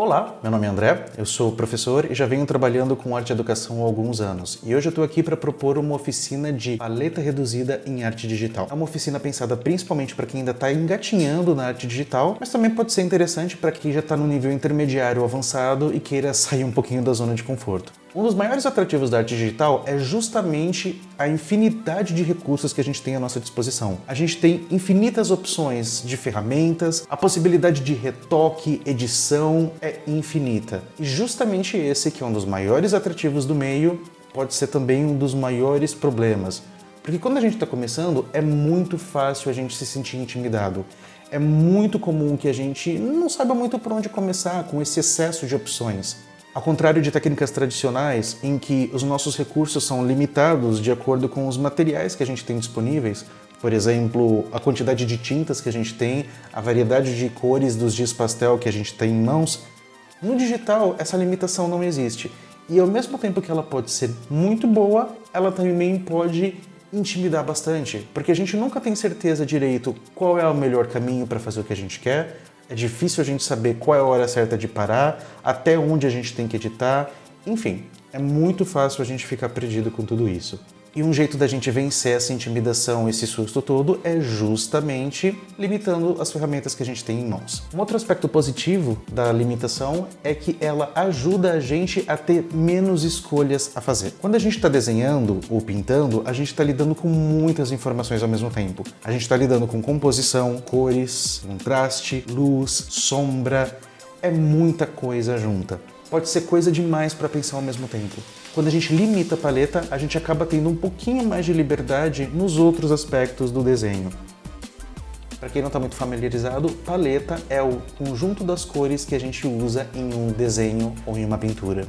Olá, meu nome é André, eu sou professor e já venho trabalhando com arte e educação há alguns anos. E hoje eu estou aqui para propor uma oficina de paleta reduzida em arte digital. É uma oficina pensada principalmente para quem ainda está engatinhando na arte digital, mas também pode ser interessante para quem já está no nível intermediário ou avançado e queira sair um pouquinho da zona de conforto. Um dos maiores atrativos da arte digital é justamente a infinidade de recursos que a gente tem à nossa disposição. A gente tem infinitas opções de ferramentas, a possibilidade de retoque, edição é infinita. E justamente esse que é um dos maiores atrativos do meio, pode ser também um dos maiores problemas. Porque quando a gente está começando, é muito fácil a gente se sentir intimidado. É muito comum que a gente não saiba muito por onde começar com esse excesso de opções. Ao contrário de técnicas tradicionais, em que os nossos recursos são limitados de acordo com os materiais que a gente tem disponíveis, por exemplo, a quantidade de tintas que a gente tem, a variedade de cores dos giz pastel que a gente tem em mãos, no digital essa limitação não existe. E ao mesmo tempo que ela pode ser muito boa, ela também pode intimidar bastante, porque a gente nunca tem certeza direito qual é o melhor caminho para fazer o que a gente quer. É difícil a gente saber qual é a hora certa de parar, até onde a gente tem que editar, enfim, é muito fácil a gente ficar perdido com tudo isso. E um jeito da gente vencer essa intimidação, esse susto todo, é justamente limitando as ferramentas que a gente tem em mãos. Um outro aspecto positivo da limitação é que ela ajuda a gente a ter menos escolhas a fazer. Quando a gente está desenhando ou pintando, a gente está lidando com muitas informações ao mesmo tempo. A gente está lidando com composição, cores, contraste, luz, sombra, é muita coisa junta. Pode ser coisa demais para pensar ao mesmo tempo. Quando a gente limita a paleta, a gente acaba tendo um pouquinho mais de liberdade nos outros aspectos do desenho. Para quem não está muito familiarizado, paleta é o conjunto das cores que a gente usa em um desenho ou em uma pintura.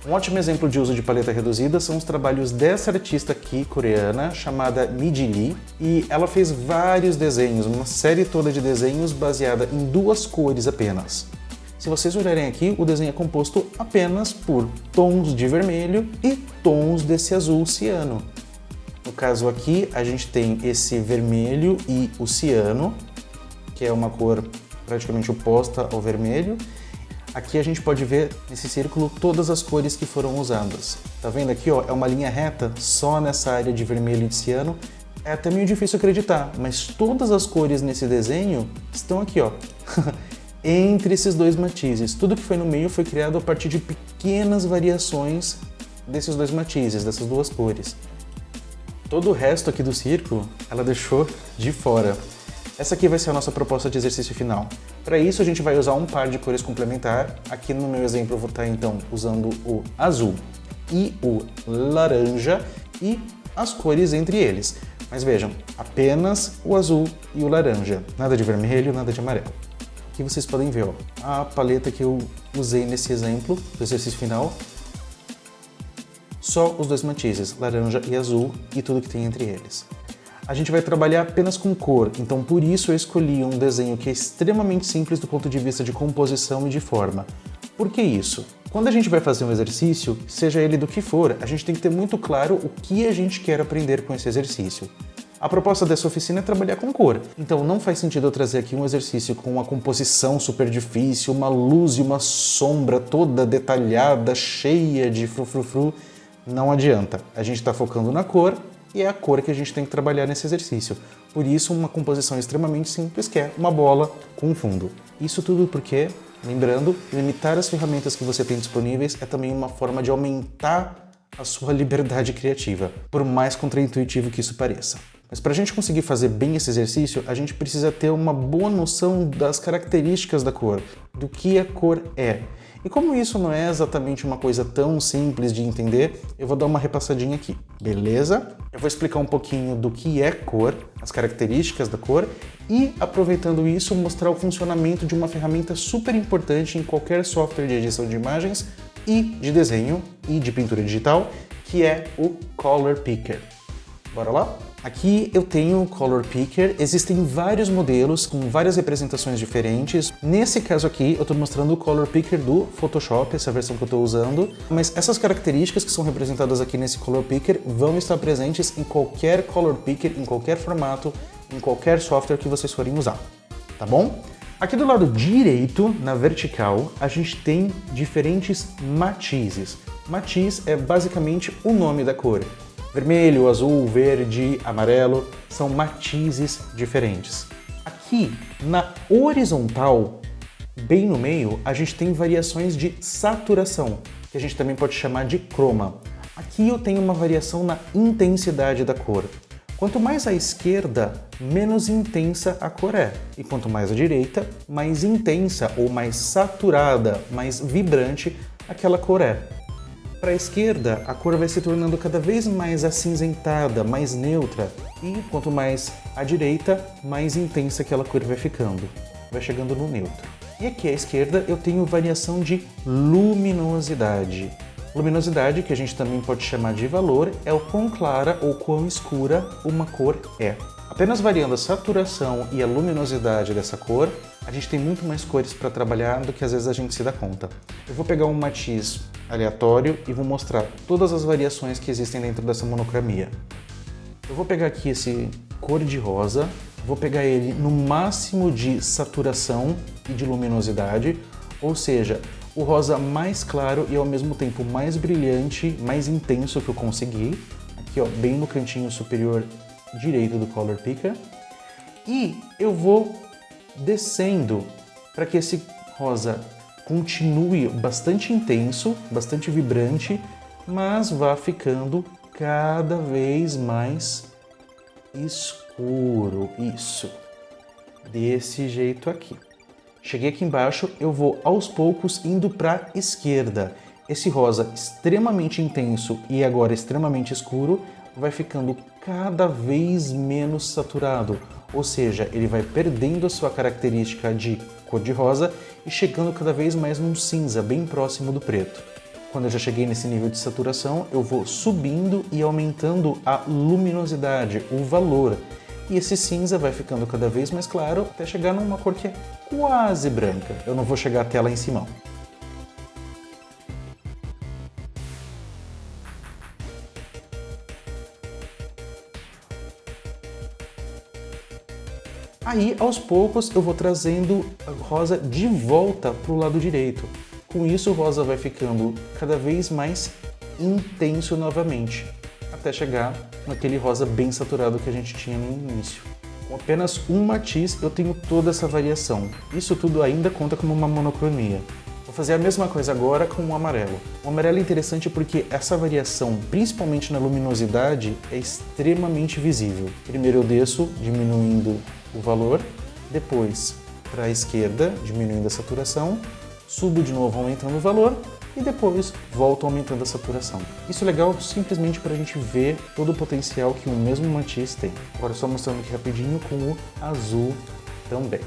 Um ótimo exemplo de uso de paleta reduzida são os trabalhos dessa artista aqui, coreana, chamada Miji Lee, e ela fez vários desenhos, uma série toda de desenhos baseada em duas cores apenas. Se vocês olharem aqui, o desenho é composto apenas por tons de vermelho e tons desse azul ciano. No caso aqui, a gente tem esse vermelho e o ciano, que é uma cor praticamente oposta ao vermelho. Aqui a gente pode ver nesse círculo todas as cores que foram usadas. Tá vendo aqui, ó, é uma linha reta só nessa área de vermelho e de ciano. É até meio difícil acreditar, mas todas as cores nesse desenho estão aqui, ó. Entre esses dois matizes. Tudo que foi no meio foi criado a partir de pequenas variações desses dois matizes, dessas duas cores. Todo o resto aqui do círculo, ela deixou de fora. Essa aqui vai ser a nossa proposta de exercício final. Para isso, a gente vai usar um par de cores complementar. Aqui no meu exemplo, eu vou estar, então, usando o azul e o laranja e as cores entre eles. Mas vejam, apenas o azul e o laranja. Nada de vermelho, nada de amarelo. Aqui vocês podem ver, ó, a paleta que eu usei nesse exemplo do exercício final. Só os dois matizes, laranja e azul, e tudo que tem entre eles. A gente vai trabalhar apenas com cor, então por isso eu escolhi um desenho que é extremamente simples do ponto de vista de composição e de forma. Por que isso? Quando a gente vai fazer um exercício, seja ele do que for, a gente tem que ter muito claro o que a gente quer aprender com esse exercício. A proposta dessa oficina é trabalhar com cor, então não faz sentido eu trazer aqui um exercício com uma composição super difícil, uma luz e uma sombra toda detalhada, cheia de frufrufru. Não adianta, a gente está focando na cor e é a cor que a gente tem que trabalhar nesse exercício. Por isso, uma composição extremamente simples que é uma bola com um fundo. Isso tudo porque, lembrando, limitar as ferramentas que você tem disponíveis é também uma forma de aumentar a sua liberdade criativa, por mais contraintuitivo que isso pareça. Mas para a gente conseguir fazer bem esse exercício, a gente precisa ter uma boa noção das características da cor, do que a cor é. E como isso não é exatamente uma coisa tão simples de entender, eu vou dar uma repassadinha aqui, beleza? Eu vou explicar um pouquinho do que é cor, as características da cor, e aproveitando isso, mostrar o funcionamento de uma ferramenta super importante em qualquer software de edição de imagens e de desenho e de pintura digital, que é o Color Picker. Bora lá? Aqui eu tenho o Color Picker, existem vários modelos com várias representações diferentes. Nesse caso aqui eu estou mostrando o Color Picker do Photoshop, essa versão que eu estou usando, mas essas características que são representadas aqui nesse Color Picker vão estar presentes em qualquer Color Picker, em qualquer formato, em qualquer software que vocês forem usar, tá bom? Aqui do lado direito, na vertical, a gente tem diferentes matizes. Matiz é basicamente o nome da cor. Vermelho, azul, verde, amarelo, são matizes diferentes. Aqui, na horizontal, bem no meio, a gente tem variações de saturação, que a gente também pode chamar de croma. Aqui eu tenho uma variação na intensidade da cor. Quanto mais à esquerda, menos intensa a cor é. E quanto mais à direita, mais intensa ou mais saturada, mais vibrante aquela cor é. Para a esquerda, a cor vai se tornando cada vez mais acinzentada, mais neutra. E quanto mais à direita, mais intensa aquela cor vai ficando. Vai chegando no neutro. E aqui à esquerda eu tenho variação de luminosidade. Luminosidade, que a gente também pode chamar de valor, é o quão clara ou quão escura uma cor é. Apenas variando a saturação e a luminosidade dessa cor, a gente tem muito mais cores para trabalhar do que às vezes a gente se dá conta. Eu vou pegar um matiz aleatório e vou mostrar todas as variações que existem dentro dessa monocromia. Eu vou pegar aqui esse cor de rosa, vou pegar ele no máximo de saturação e de luminosidade, ou seja, o rosa mais claro e ao mesmo tempo mais brilhante, mais intenso que eu consegui, aqui ó, bem no cantinho superior direito do Color Picker. E eu vou descendo para que esse rosa continue bastante intenso, bastante vibrante, mas vá ficando cada vez mais escuro. Isso, desse jeito aqui. Cheguei aqui embaixo, eu vou aos poucos indo para a esquerda. Esse rosa extremamente intenso e agora extremamente escuro vai ficando cada vez menos saturado, ou seja, ele vai perdendo a sua característica de cor de rosa e chegando cada vez mais num cinza bem próximo do preto. Quando eu já cheguei nesse nível de saturação, eu vou subindo e aumentando a luminosidade, o valor. E esse cinza vai ficando cada vez mais claro até chegar numa cor que é quase branca. Eu não vou chegar até lá em cima. Aí, aos poucos, eu vou trazendo a rosa de volta para o lado direito. Com isso, o rosa vai ficando cada vez mais intenso novamente, até chegar naquele rosa bem saturado que a gente tinha no início. Com apenas um matiz eu tenho toda essa variação. Isso tudo ainda conta como uma monocromia. Vou fazer a mesma coisa agora com o amarelo. O amarelo é interessante porque essa variação, principalmente na luminosidade, é extremamente visível. Primeiro eu desço, diminuindo o valor, depois para a esquerda, diminuindo a saturação, subo de novo aumentando o valor e depois volto aumentando a saturação. Isso é legal simplesmente para a gente ver todo o potencial que o mesmo matiz tem. Agora só mostrando aqui rapidinho com o azul também.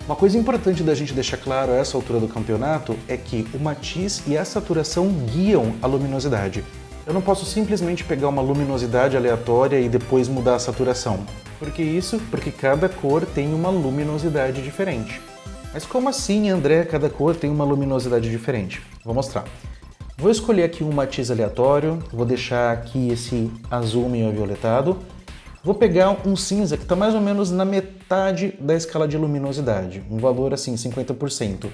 Uma coisa importante da gente deixar claro a essa altura do campeonato é que o matiz e a saturação guiam a luminosidade. Eu não posso simplesmente pegar uma luminosidade aleatória e depois mudar a saturação. Por que isso? Porque cada cor tem uma luminosidade diferente. Mas como assim, André, cada cor tem uma luminosidade diferente? Vou mostrar. Vou escolher aqui um matiz aleatório, vou deixar aqui esse azul meio aviolentado. Vou pegar um cinza que está mais ou menos na metade da escala de luminosidade, um valor assim, 50%.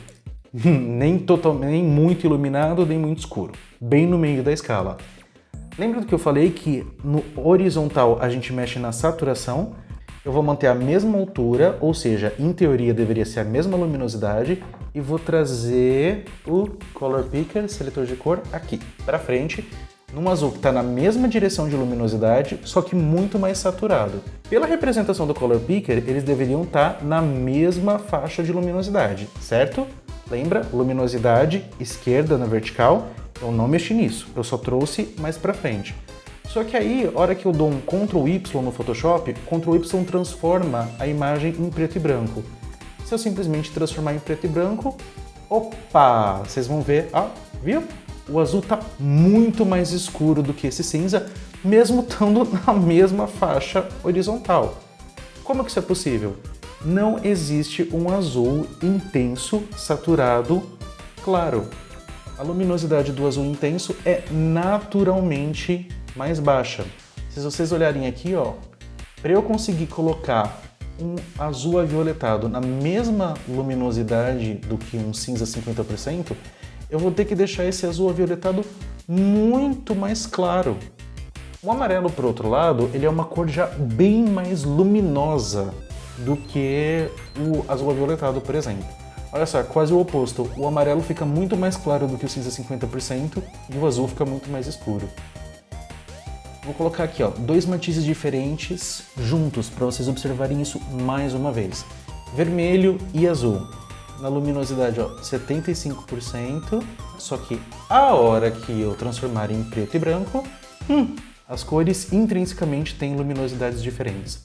nem muito iluminado, nem muito escuro, bem no meio da escala. Lembra do que eu falei que no horizontal a gente mexe na saturação? Eu vou manter a mesma altura, ou seja, em teoria deveria ser a mesma luminosidade, e vou trazer o Color Picker, seletor de cor, aqui, para frente, num azul que está na mesma direção de luminosidade, só que muito mais saturado. Pela representação do Color Picker, eles deveriam estar na mesma faixa de luminosidade, certo? Lembra? Luminosidade esquerda na vertical, eu não mexi nisso, eu só trouxe mais para frente. Só que aí, a hora que eu dou um Ctrl Y no Photoshop, Ctrl Y transforma a imagem em preto e branco. Se eu simplesmente transformar em preto e branco, opa! Vocês vão ver, ó, viu? O azul tá muito mais escuro do que esse cinza, mesmo estando na mesma faixa horizontal. Como que isso é possível? Não existe um azul intenso, saturado, claro. A luminosidade do azul intenso é naturalmente mais baixa. Se vocês olharem aqui, ó, para eu conseguir colocar um azul aviolentado na mesma luminosidade do que um cinza 50%, eu vou ter que deixar esse azul aviolentado muito mais claro. O amarelo, por outro lado, ele é uma cor já bem mais luminosa do que o azul aviolentado, por exemplo. Olha só, é quase o oposto. O amarelo fica muito mais claro do que o cinza 50% e o azul fica muito mais escuro. Vou colocar aqui, ó, dois matizes diferentes juntos para vocês observarem isso mais uma vez. Vermelho e azul. Na luminosidade, ó, 75%, só que a hora que eu transformar em preto e branco, as cores intrinsecamente têm luminosidades diferentes.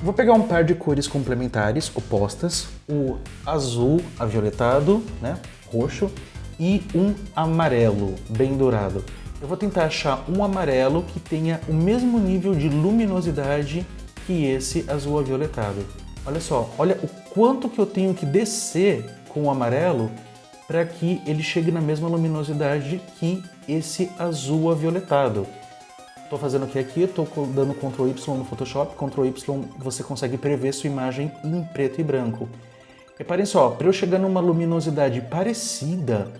Vou pegar um par de cores complementares, opostas, o azul avioletado, né, roxo, e um amarelo, bem dourado. Eu vou tentar achar um amarelo que tenha o mesmo nível de luminosidade que esse azul avioletado. Olha só, olha o quanto que eu tenho que descer com o amarelo para que ele chegue na mesma luminosidade que esse azul avioletado. Estou fazendo o que aqui? Estou dando Ctrl Y no Photoshop. Ctrl Y você consegue prever sua imagem em preto e branco. Reparem só, para eu chegar numa luminosidade parecida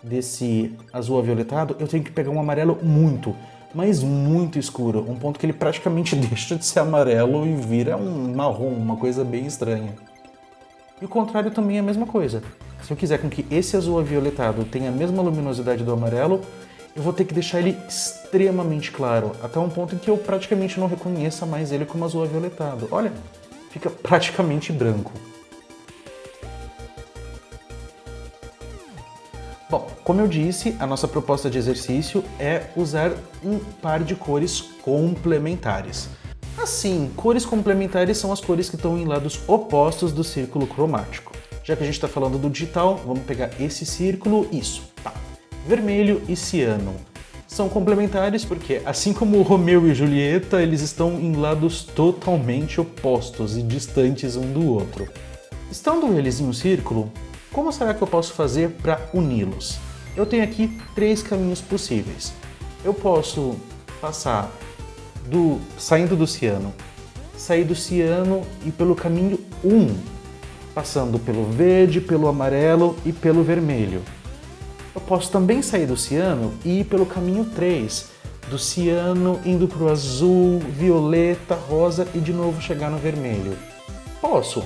desse azul avioletado, eu tenho que pegar um amarelo muito, mas muito escuro. Um ponto que ele praticamente deixa de ser amarelo e vira um marrom, uma coisa bem estranha. E o contrário também é a mesma coisa. Se eu quiser com que esse azul avioletado tenha a mesma luminosidade do amarelo, eu vou ter que deixar ele extremamente claro, até um ponto em que eu praticamente não reconheça mais ele como azul avioletado. Olha, fica praticamente branco. Bom, como eu disse, a nossa proposta de exercício é usar um par de cores complementares. Assim, cores complementares são as cores que estão em lados opostos do círculo cromático. Já que a gente está falando do digital, vamos pegar esse círculo, isso, tá. Vermelho e ciano. São complementares porque, assim como Romeu e Julieta, eles estão em lados totalmente opostos e distantes um do outro. Estando eles em um círculo, como será que eu posso fazer para uni-los? Eu tenho aqui três caminhos possíveis. Eu posso passar saindo do ciano, sair do ciano e pelo caminho 1, passando pelo verde, pelo amarelo e pelo vermelho. Eu posso também sair do ciano e ir pelo caminho 3, do ciano indo para o azul, violeta, rosa e de novo chegar no vermelho. Posso,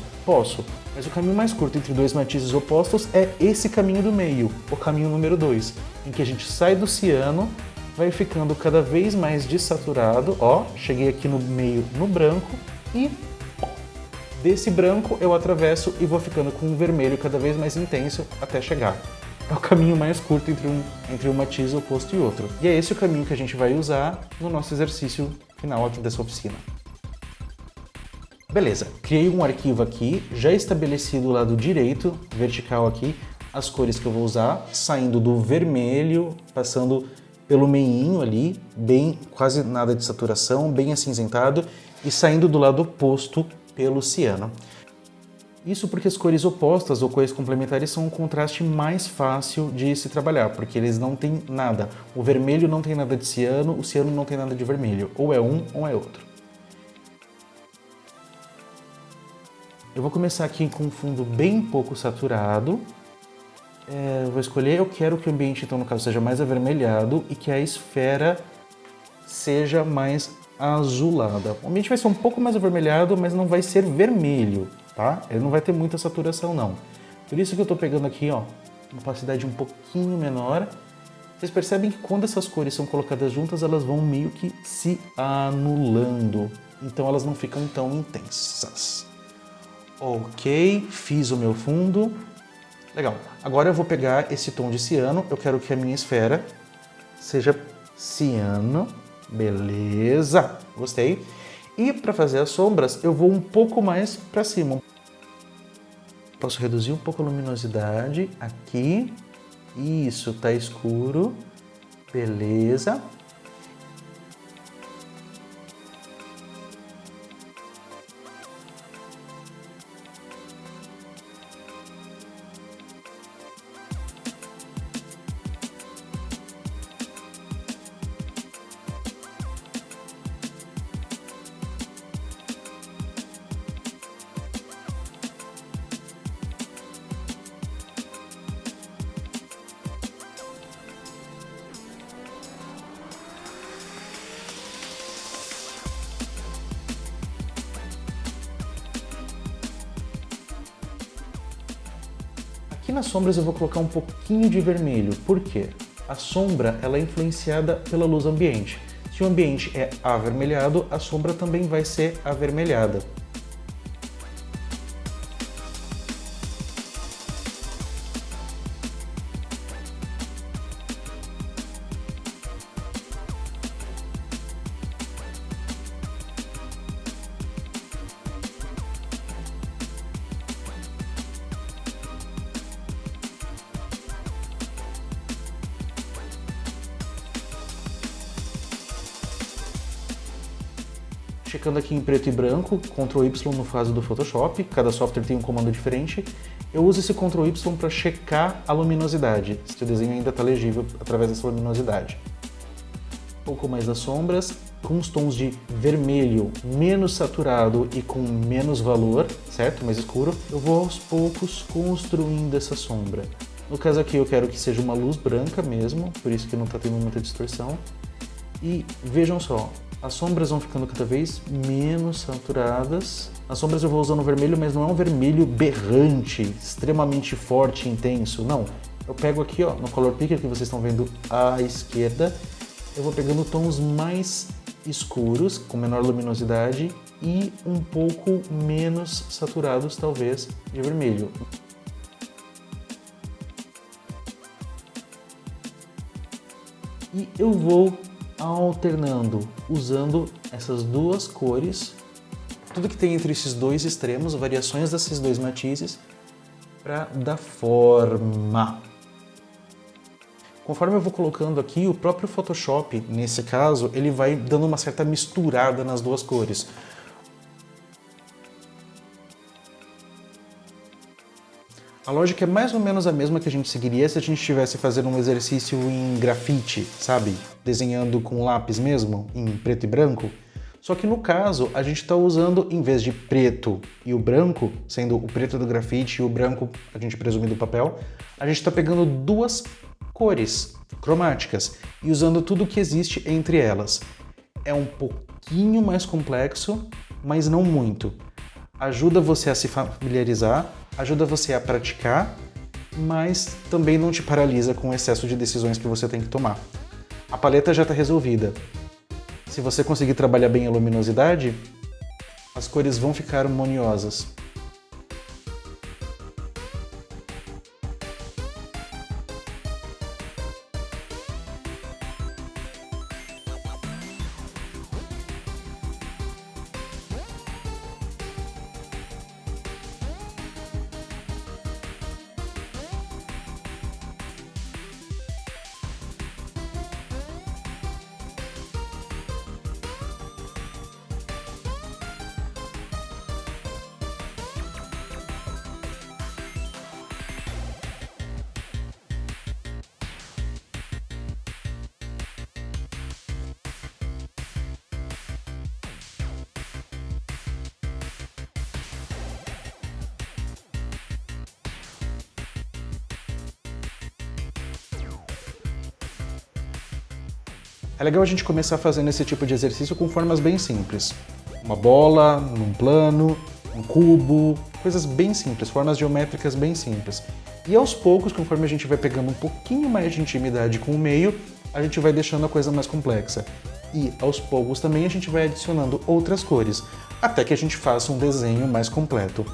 mas o caminho mais curto entre dois matizes opostos é esse caminho do meio, o caminho número 2, em que a gente sai do ciano, vai ficando cada vez mais desaturado, ó, cheguei aqui no meio no branco e desse branco eu atravesso e vou ficando com o vermelho cada vez mais intenso até chegar. É o caminho mais curto entre um matiz oposto e outro. E é esse o caminho que a gente vai usar no nosso exercício final aqui dessa oficina. Beleza, criei um arquivo aqui, já estabeleci do lado direito, vertical aqui, as cores que eu vou usar, saindo do vermelho, passando pelo meinho ali, bem quase nada de saturação, bem acinzentado, e saindo do lado oposto pelo ciano. Isso porque as cores opostas ou cores complementares são um contraste mais fácil de se trabalhar, porque eles não têm nada. O vermelho não tem nada de ciano, o ciano não tem nada de vermelho. Ou é um ou é outro. Eu vou começar aqui com um fundo bem pouco saturado. Vou escolher, eu quero que o ambiente, então, no caso, seja mais avermelhado e que a esfera seja mais azulada. O ambiente vai ser um pouco mais avermelhado, mas não vai ser vermelho, tá? Ele não vai ter muita saturação, não. Por isso que eu tô pegando aqui, ó, uma opacidade um pouquinho menor. Vocês percebem que quando essas cores são colocadas juntas, elas vão meio que se anulando. Então elas não ficam tão intensas. Ok, fiz o meu fundo. Legal. Agora eu vou pegar esse tom de ciano. Eu quero que a minha esfera seja ciano. Beleza, gostei. E para fazer as sombras, eu vou um pouco mais para cima. Posso reduzir um pouco a luminosidade aqui. Isso, tá escuro. Beleza. Aqui nas sombras eu vou colocar um pouquinho de vermelho. Por quê? A sombra ela é influenciada pela luz ambiente. Se o ambiente é avermelhado, a sombra também vai ser avermelhada. Checando aqui em preto e branco, Ctrl Y no caso do Photoshop, cada software tem um comando diferente. Eu uso esse Ctrl Y para checar a luminosidade, se o desenho ainda está legível através dessa luminosidade. Um pouco mais das sombras, com os tons de vermelho menos saturado e com menos valor, certo? Mais escuro. Eu vou aos poucos construindo essa sombra. No caso aqui eu quero que seja uma luz branca mesmo, por isso que não está tendo muita distorção. E vejam só, as sombras vão ficando cada vez menos saturadas. As sombras eu vou usando vermelho, mas não é um vermelho berrante, extremamente forte e intenso, não. Eu pego aqui ó, no Color Picker que vocês estão vendo à esquerda, eu vou pegando tons mais escuros, com menor luminosidade e um pouco menos saturados, talvez, de vermelho. E eu vou alternando, usando essas duas cores, tudo que tem entre esses dois extremos, variações desses dois matizes, para dar forma. Conforme eu vou colocando aqui, o próprio Photoshop, nesse caso, ele vai dando uma certa misturada nas duas cores. A lógica é mais ou menos a mesma que a gente seguiria se a gente estivesse fazendo um exercício em grafite, sabe? Desenhando com lápis mesmo, em preto e branco. Só que no caso, a gente está usando, em vez de preto e o branco, sendo o preto do grafite e o branco, a gente presume do papel, a gente está pegando duas cores cromáticas e usando tudo que existe entre elas. É um pouquinho mais complexo, mas não muito. Ajuda você a se familiarizar, ajuda você a praticar, mas também não te paralisa com o excesso de decisões que você tem que tomar. A paleta já está resolvida. Se você conseguir trabalhar bem a luminosidade, as cores vão ficar harmoniosas. É legal a gente começar fazendo esse tipo de exercício com formas bem simples. Uma bola, um plano, um cubo, coisas bem simples, formas geométricas bem simples. E aos poucos, conforme a gente vai pegando um pouquinho mais de intimidade com o meio, a gente vai deixando a coisa mais complexa. E aos poucos também a gente vai adicionando outras cores, até que a gente faça um desenho mais completo.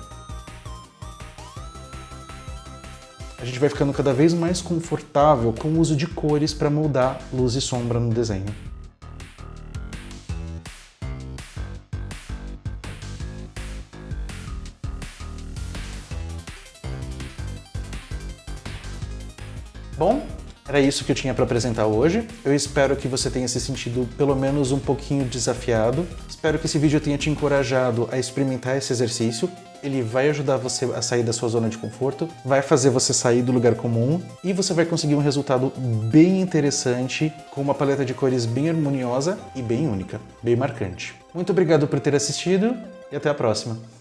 A gente vai ficando cada vez mais confortável com o uso de cores para moldar luz e sombra no desenho. Bom, era isso que eu tinha para apresentar hoje. Eu espero que você tenha se sentido pelo menos um pouquinho desafiado. Espero que esse vídeo tenha te encorajado a experimentar esse exercício. Ele vai ajudar você a sair da sua zona de conforto, vai fazer você sair do lugar comum e você vai conseguir um resultado bem interessante com uma paleta de cores bem harmoniosa e bem única, bem marcante. Muito obrigado por ter assistido e até a próxima!